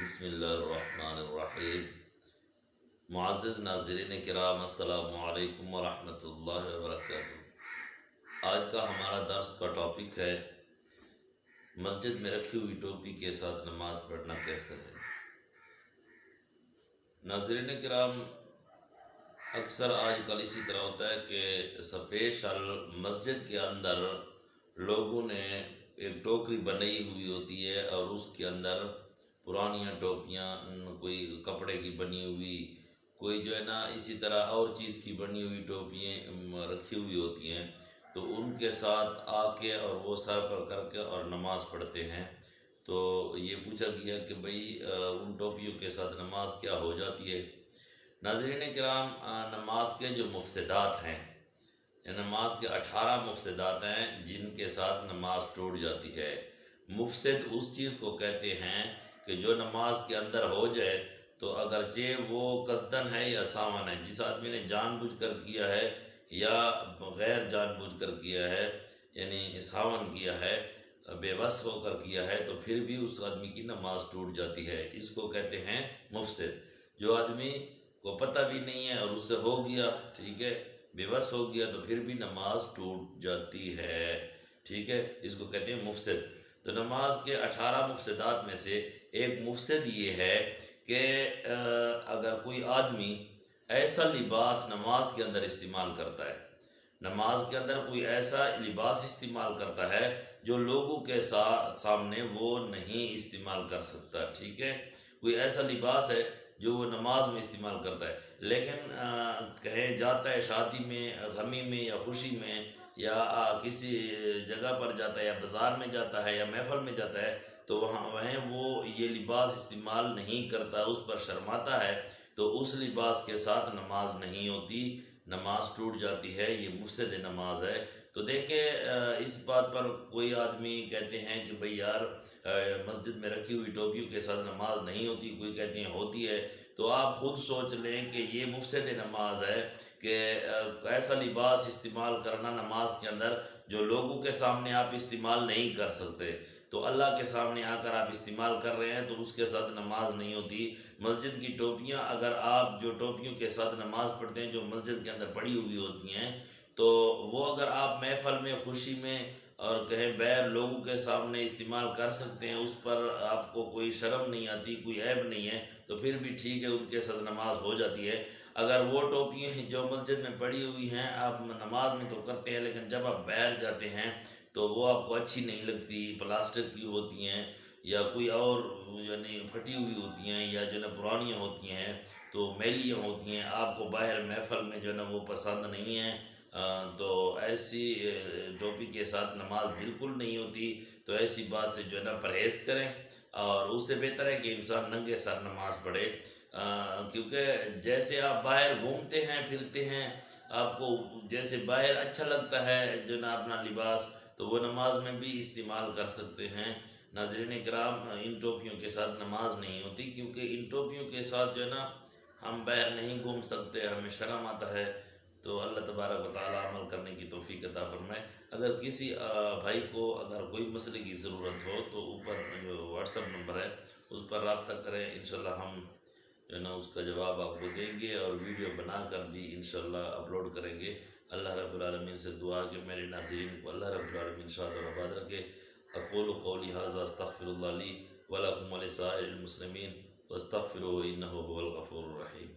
بسم اللہ الرحمن الرحیم۔ معزز ناظرین کرام، السلام علیکم ورحمۃ اللہ وبرکاتہ۔ آج کا ہمارا درس کا ٹاپک ہے مسجد میں رکھی ہوئی ٹوپی کے ساتھ نماز پڑھنا کیسا ہے۔ ناظرین کرام، اکثر آج کل اسی طرح ہوتا ہے کہ اسپیشل مسجد کے اندر لوگوں نے ایک ٹوکری بنائی ہوئی ہوتی ہے اور اس کے اندر پرانیاں ٹوپیاں، کوئی کپڑے کی بنی ہوئی، کوئی جو ہے نا اسی طرح اور چیز کی بنی ہوئی ٹوپیاں رکھی ہوئی ہوتی ہیں، تو ان کے ساتھ آ کے اور وہ سر پر کر کے اور نماز پڑھتے ہیں۔ تو یہ پوچھا گیا کہ بھئی ان ٹوپیوں کے ساتھ نماز کیا ہو جاتی ہے۔ ناظرین کرام، نماز کے جو مفسدات ہیں، نماز کے 18 مفسدات ہیں جن کے ساتھ نماز ٹوٹ جاتی ہے۔ مفسد اس چیز کو کہتے ہیں کہ جو نماز کے اندر ہو جائے تو اگرچہ وہ قصدن ہے یا ساون ہے، جس آدمی نے جان بوجھ کر کیا ہے یا غیر جان بوجھ کر کیا ہے، یعنی ساون کیا ہے، بے بس ہو کر کیا ہے، تو پھر بھی اس آدمی کی نماز ٹوٹ جاتی ہے۔ اس کو کہتے ہیں مفسد۔ جو آدمی کو پتہ بھی نہیں ہے اور اس سے ہو گیا، ٹھیک ہے، بے بس ہو گیا، تو پھر بھی نماز ٹوٹ جاتی ہے، ٹھیک ہے، اس کو کہتے ہیں مفسد۔ تو نماز کے 18 مفسدات میں سے ایک مفسد یہ ہے کہ اگر کوئی آدمی ایسا لباس نماز کے اندر استعمال کرتا ہے، نماز کے اندر کوئی ایسا لباس استعمال کرتا ہے جو لوگوں کے سامنے وہ نہیں استعمال کر سکتا، ٹھیک ہے، کوئی ایسا لباس ہے جو وہ نماز میں استعمال کرتا ہے، لیکن کہیں جاتا ہے شادی میں، غمی میں یا خوشی میں، یا کسی جگہ پر جاتا ہے یا بازار میں جاتا ہے یا محفل میں جاتا ہے، تو وہاں وہ یہ لباس استعمال نہیں کرتا، اس پر شرماتا ہے، تو اس لباس کے ساتھ نماز نہیں ہوتی، نماز ٹوٹ جاتی ہے۔ یہ مفسد نماز ہے۔ تو دیکھیں، اس بات پر کوئی آدمی کہتے ہیں کہ بھئی یار مسجد میں رکھی ہوئی ٹوپیوں کے ساتھ نماز نہیں ہوتی، کوئی کہتے ہیں ہوتی ہے، تو آپ خود سوچ لیں کہ یہ مفسد نماز ہے کہ ایسا لباس استعمال کرنا نماز کے اندر جو لوگوں کے سامنے آپ استعمال نہیں کر سکتے، تو اللہ کے سامنے آ کر آپ استعمال کر رہے ہیں، تو اس کے ساتھ نماز نہیں ہوتی۔ مسجد کی ٹوپیاں، اگر آپ جو ٹوپیوں کے ساتھ نماز پڑھتے ہیں جو مسجد کے اندر پڑی ہوئی ہوتی ہیں، تو وہ اگر آپ محفل میں، خوشی میں اور کہیں بیر لوگوں کے سامنے استعمال کر سکتے ہیں، اس پر آپ کو کوئی شرم نہیں آتی، کوئی عیب نہیں ہے، تو پھر بھی ٹھیک ہے، ان کے ساتھ نماز ہو جاتی ہے۔ اگر وہ ٹوپیاں جو مسجد میں پڑی ہوئی ہیں آپ نماز میں تو کرتے ہیں، لیکن جب آپ باہر جاتے ہیں تو وہ آپ کو اچھی نہیں لگتی، پلاسٹک کی ہوتی ہیں یا کوئی اور یعنی پھٹی ہوئی ہوتی ہیں، یا جو ہے نا پرانیاں ہوتی ہیں، تو میلیاں ہوتی ہیں، آپ کو باہر محفل میں جو ہے نا وہ پسند نہیں ہیں، تو ایسی ٹوپی کے ساتھ نماز بالکل نہیں ہوتی۔ تو ایسی بات سے جو ہے نا پرہیز کریں، اور اس سے بہتر ہے کہ انسان ننگے سر نماز پڑھے، کیونکہ جیسے آپ باہر گھومتے ہیں پھرتے ہیں، آپ کو جیسے باہر اچھا لگتا ہے جو نا اپنا لباس، تو وہ نماز میں بھی استعمال کر سکتے ہیں۔ ناظرین کرام، ان ٹوپیوں کے ساتھ نماز نہیں ہوتی، کیونکہ ان ٹوپیوں کے ساتھ جو ہے نا ہم باہر نہیں گھوم سکتے، ہمیں شرم آتا ہے۔ تو اللہ تبارک و تعالیٰ عمل کرنے کی توفیق عطا فرمائے۔ اگر کسی بھائی کو اگر کوئی مسئلے کی ضرورت ہو تو اوپر جو واٹس ایپ نمبر ہے اس پر رابطہ کریں، انشاءاللہ ہم جو ہے نا اس کا جواب آپ کو دیں گے، اور ویڈیو بنا کر بھی انشاءاللہ اپلوڈ کریں گے۔ اللہ رب العالمین سے دعا کہ میرے ناظرین کو اللہ رب العالمین شاد و آباد رکھے۔ اقول قولی ھذا استغفر اللہ لی ولکم ولسائر المسلمین واستغفروہ انہ هو الغفور الرحیم۔